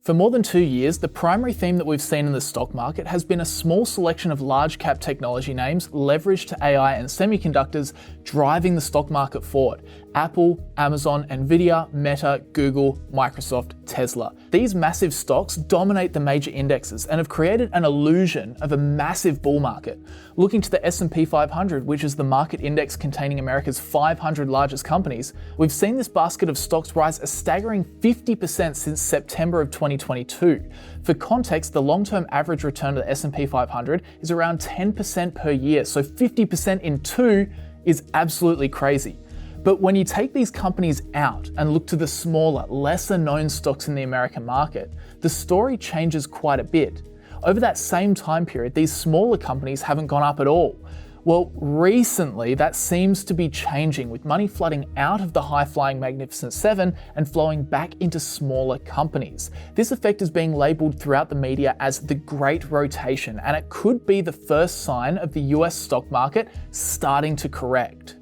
For more than 2 years, the primary theme that we've seen in the stock market has been a small selection of large cap technology names leveraged to AI and semiconductors driving the stock market forward. Apple, Amazon, Nvidia, Meta, Google, Microsoft, Tesla. These massive stocks dominate the major indexes and have created an illusion of a massive bull market. Looking to the S&P 500, which is the market index containing America's 500 largest companies, we've seen this basket of stocks rise a staggering 50% since September of 2022. For context, the long-term average return of the S&P 500 is around 10% per year, so 50% in 2 is absolutely crazy. But when you take these companies out and look to the smaller, lesser known stocks in the American market, the story changes quite a bit. Over that same time period, these smaller companies haven't gone up at all. Well, recently that seems to be changing, with money flooding out of the high-flying Magnificent Seven and flowing back into smaller companies. This effect is being labelled throughout the media as the Great Rotation, and it could be the first sign of the US stock market starting to correct.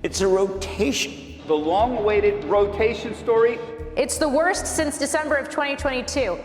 It's a rotation. The long-awaited rotation story. It's the worst since December of 2022.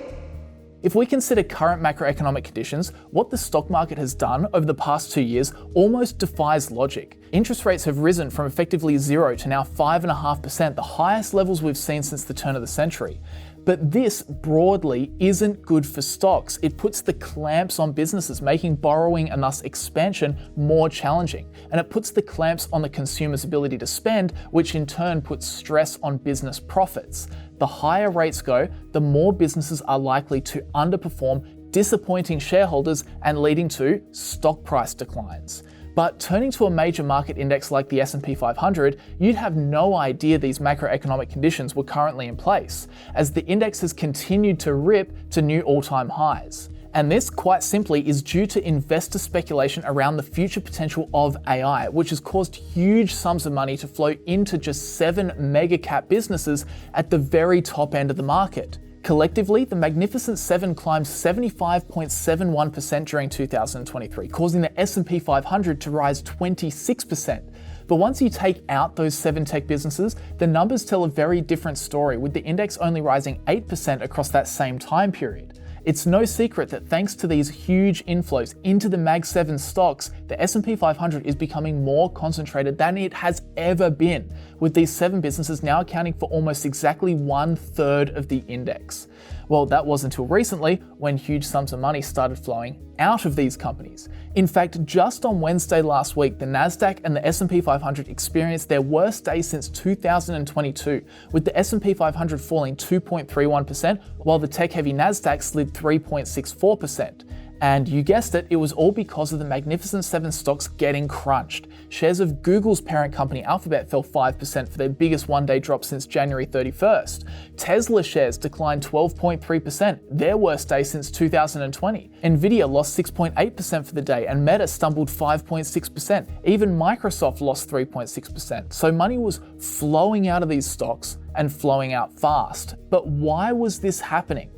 If we consider current macroeconomic conditions, what the stock market has done over the past 2 years almost defies logic. Interest rates have risen from effectively 0 to now 5.5%, the highest levels we've seen since the turn of the century. But this broadly isn't good for stocks. It puts the clamps on businesses, making borrowing and thus expansion more challenging. And it puts the clamps on the consumer's ability to spend, which in turn puts stress on business profits. The higher rates go, the more businesses are likely to underperform, disappointing shareholders and leading to stock price declines. But turning to a major market index like the S&P 500, you'd have no idea these macroeconomic conditions were currently in place, as the index has continued to rip to new all-time highs. And this, quite simply, is due to investor speculation around the future potential of AI, which has caused huge sums of money to flow into just 7 mega cap businesses at the very top end of the market. Collectively, the Magnificent Seven climbed 75.71% during 2023, causing the S&P 500 to rise 26%. But once you take out those 7 tech businesses, the numbers tell a very different story, with the index only rising 8% across that same time period. It's no secret that thanks to these huge inflows into the Mag 7 stocks, the S&P 500 is becoming more concentrated than it has ever been, with these 7 businesses now accounting for almost exactly 1/3 of the index. Well, that wasn't until recently, when huge sums of money started flowing out of these companies. In fact, just on Wednesday last week, the Nasdaq and the S&P 500 experienced their worst day since 2022, with the S&P 500 falling 2.31%, while the tech-heavy Nasdaq slid 3.64%. And you guessed it, it was all because of the Magnificent Seven stocks getting crunched. Shares of Google's parent company Alphabet fell 5% for their biggest one-day drop since January 31st. Tesla shares declined 12.3%, their worst day since 2020. Nvidia lost 6.8% for the day, and Meta stumbled 5.6%. Even Microsoft lost 3.6%. So money was flowing out of these stocks and flowing out fast. But why was this happening?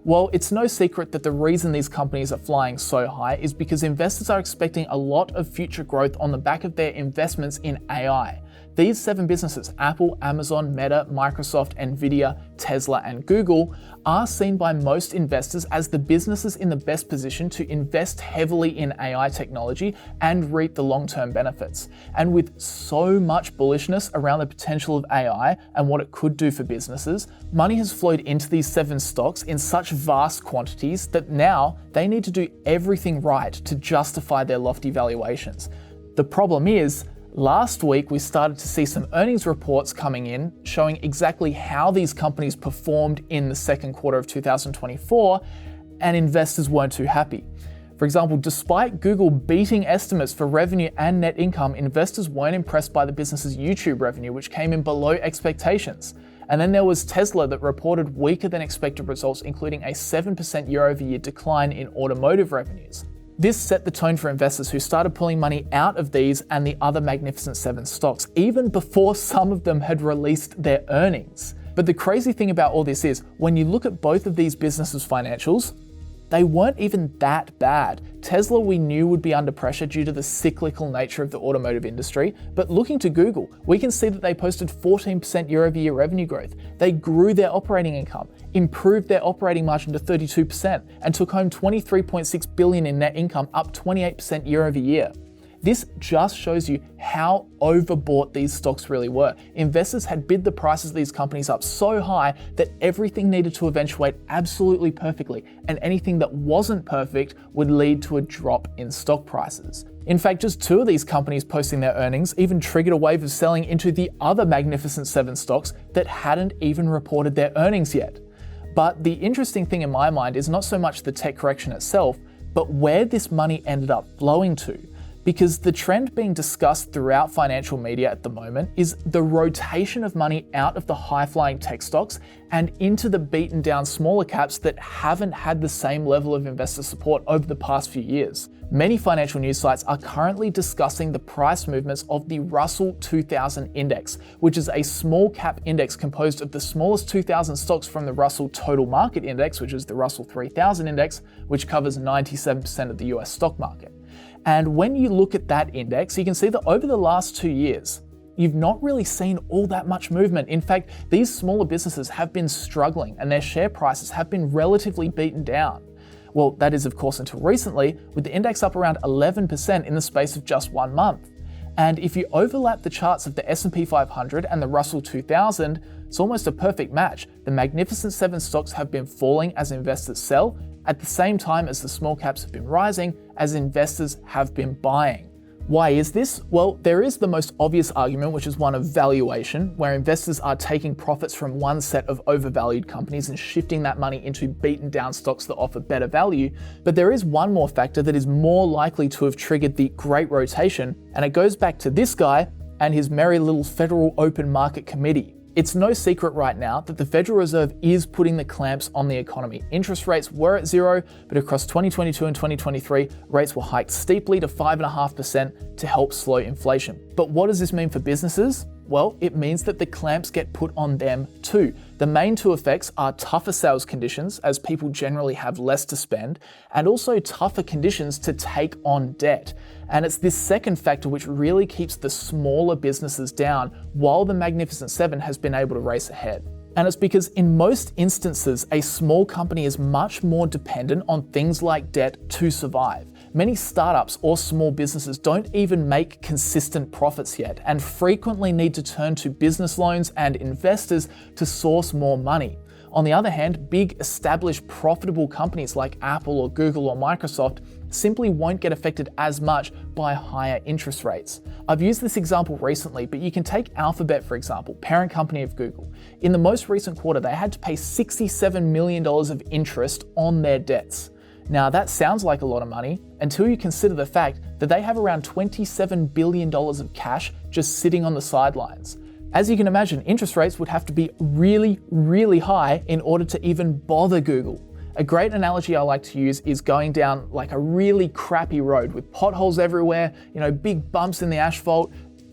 Well, it's no secret that the reason these companies are flying so high is because investors are expecting a lot of future growth on the back of their investments in AI. These 7 businesses, Apple, Amazon, Meta, Microsoft, Nvidia, Tesla, and Google, are seen by most investors as the businesses in the best position to invest heavily in AI technology and reap the long-term benefits. And with so much bullishness around the potential of AI and what it could do for businesses, money has flowed into these 7 stocks in such vast quantities that now they need to do everything right to justify their lofty valuations. The problem is, last week, we started to see some earnings reports coming in showing exactly how these companies performed in the second quarter of 2024, and investors weren't too happy. For example, despite Google beating estimates for revenue and net income, investors weren't impressed by the business's YouTube revenue, which came in below expectations. And then there was Tesla that reported weaker than expected results, including a 7% year-over-year decline in automotive revenues. This set the tone for investors, who started pulling money out of these and the other Magnificent Seven stocks, even before some of them had released their earnings. But the crazy thing about all this is, when you look at both of these businesses' financials, they weren't even that bad. Tesla we knew would be under pressure due to the cyclical nature of the automotive industry, but looking to Google, we can see that they posted 14% year-over-year revenue growth. They grew their operating income, improved their operating margin to 32%, and took home $23.6 billion in net income, up 28% year-over-year. This just shows you how overbought these stocks really were. Investors had bid the prices of these companies up so high that everything needed to eventuate absolutely perfectly, and anything that wasn't perfect would lead to a drop in stock prices. In fact, just 2 of these companies posting their earnings even triggered a wave of selling into the other Magnificent 7 stocks that hadn't even reported their earnings yet. But the interesting thing in my mind is not so much the tech correction itself, but where this money ended up flowing to. Because the trend being discussed throughout financial media at the moment is the rotation of money out of the high-flying tech stocks and into the beaten down smaller caps that haven't had the same level of investor support over the past few years. Many financial news sites are currently discussing the price movements of the Russell 2000 index, which is a small cap index composed of the smallest 2,000 stocks from the Russell Total Market Index, which is the Russell 3000 index, which covers 97% of the US stock market. And when you look at that index, you can see that over the last 2 years, you've not really seen all that much movement. In fact, these smaller businesses have been struggling and their share prices have been relatively beaten down. Well, that is of course until recently, with the index up around 11% in the space of just 1 month. And if you overlap the charts of the S&P 500 and the Russell 2000, it's almost a perfect match. The Magnificent 7 stocks have been falling as investors sell, at the same time as the small caps have been rising as investors have been buying. Why is this? Well, there is the most obvious argument, which is one of valuation, where investors are taking profits from one set of overvalued companies and shifting that money into beaten down stocks that offer better value. But there is one more factor that is more likely to have triggered the great rotation, and it goes back to this guy and his merry little Federal Open Market Committee. It's no secret right now that the Federal Reserve is putting the clamps on the economy. Interest rates were at 0, but across 2022 and 2023, rates were hiked steeply to 5.5% to help slow inflation. But what does this mean for businesses? Well, it means that the clamps get put on them too. The main 2 effects are tougher sales conditions, as people generally have less to spend, and also tougher conditions to take on debt. And it's this second factor which really keeps the smaller businesses down, while the Magnificent 7 has been able to race ahead. And it's because in most instances, a small company is much more dependent on things like debt to survive. Many startups or small businesses don't even make consistent profits yet and frequently need to turn to business loans and investors to source more money. On the other hand, big established profitable companies like Apple or Google or Microsoft simply won't get affected as much by higher interest rates. I've used this example recently, but you can take Alphabet for example, parent company of Google. In the most recent quarter, they had to pay $67 million of interest on their debts. Now that sounds like a lot of money until you consider the fact that they have around $27 billion of cash just sitting on the sidelines. As you can imagine, interest rates would have to be really, really high in order to even bother Google. A great analogy I like to use is going down like a really crappy road with potholes everywhere, big bumps in the asphalt,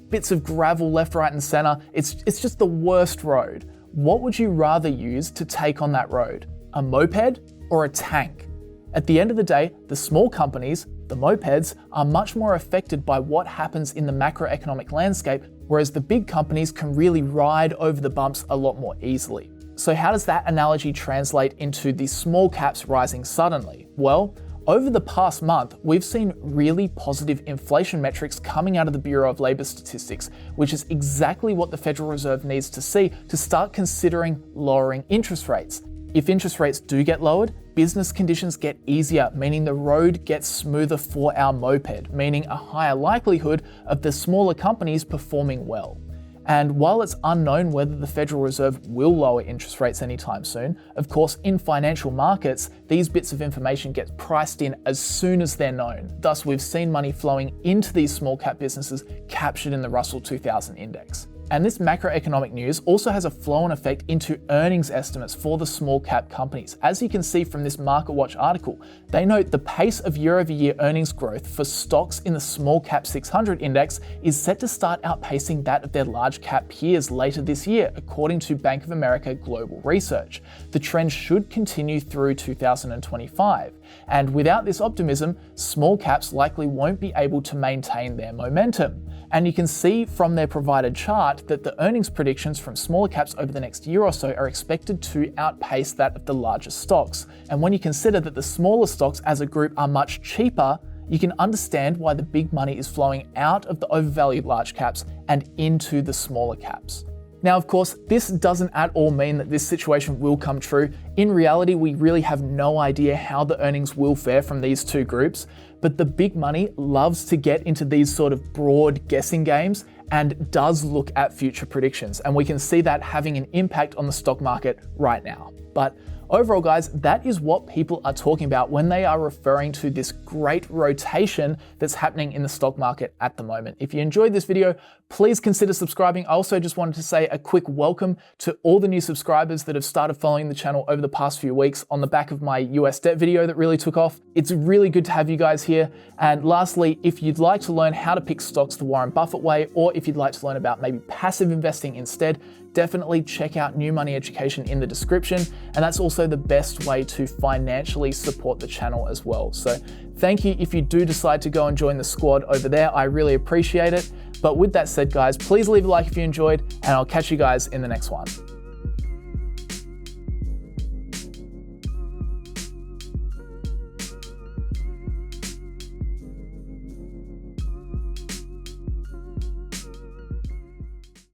bits of gravel left, right, and center. It's just the worst road. What would you rather use to take on that road? A moped or a tank? At the end of the day, the small companies, the mopeds, are much more affected by what happens in the macroeconomic landscape, whereas the big companies can really ride over the bumps a lot more easily. So how does that analogy translate into the small caps rising suddenly? Well, over the past month, we've seen really positive inflation metrics coming out of the Bureau of Labor Statistics, which is exactly what the Federal Reserve needs to see to start considering lowering interest rates. If interest rates do get lowered, business conditions get easier, meaning the road gets smoother for our moped, meaning a higher likelihood of the smaller companies performing well. And while it's unknown whether the Federal Reserve will lower interest rates anytime soon, of course, in financial markets, these bits of information get priced in as soon as they're known. Thus, we've seen money flowing into these small cap businesses captured in the Russell 2000 index. And this macroeconomic news also has a flow-on effect into earnings estimates for the small cap companies. As you can see from this MarketWatch article, they note the pace of year-over-year earnings growth for stocks in the small cap 600 index is set to start outpacing that of their large cap peers later this year, according to Bank of America Global Research. The trend should continue through 2025. And without this optimism, small caps likely won't be able to maintain their momentum. And you can see from their provided chart that the earnings predictions from smaller caps over the next year or so are expected to outpace that of the larger stocks. And when you consider that the smaller stocks as a group are much cheaper, you can understand why the big money is flowing out of the overvalued large caps and into the smaller caps. Now, of course, this doesn't at all mean that this situation will come true. In reality, we really have no idea how the earnings will fare from these two groups, but the big money loves to get into these sort of broad guessing games and does look at future predictions. And we can see that having an impact on the stock market right now. But overall, guys, that is what people are talking about when they are referring to this great rotation that's happening in the stock market at the moment. If you enjoyed this video, please consider subscribing. I also just wanted to say a quick welcome to all the new subscribers that have started following the channel over the past few weeks on the back of my US debt video that really took off. It's really good to have you guys here. And lastly, if you'd like to learn how to pick stocks the Warren Buffett way, or if you'd like to learn about maybe passive investing instead, definitely check out New Money Education in the description. And that's also the best way to financially support the channel as well. So thank you if you do decide to go and join the squad over there. I really appreciate it. But with that said, guys, please leave a like if you enjoyed, and I'll catch you guys in the next one.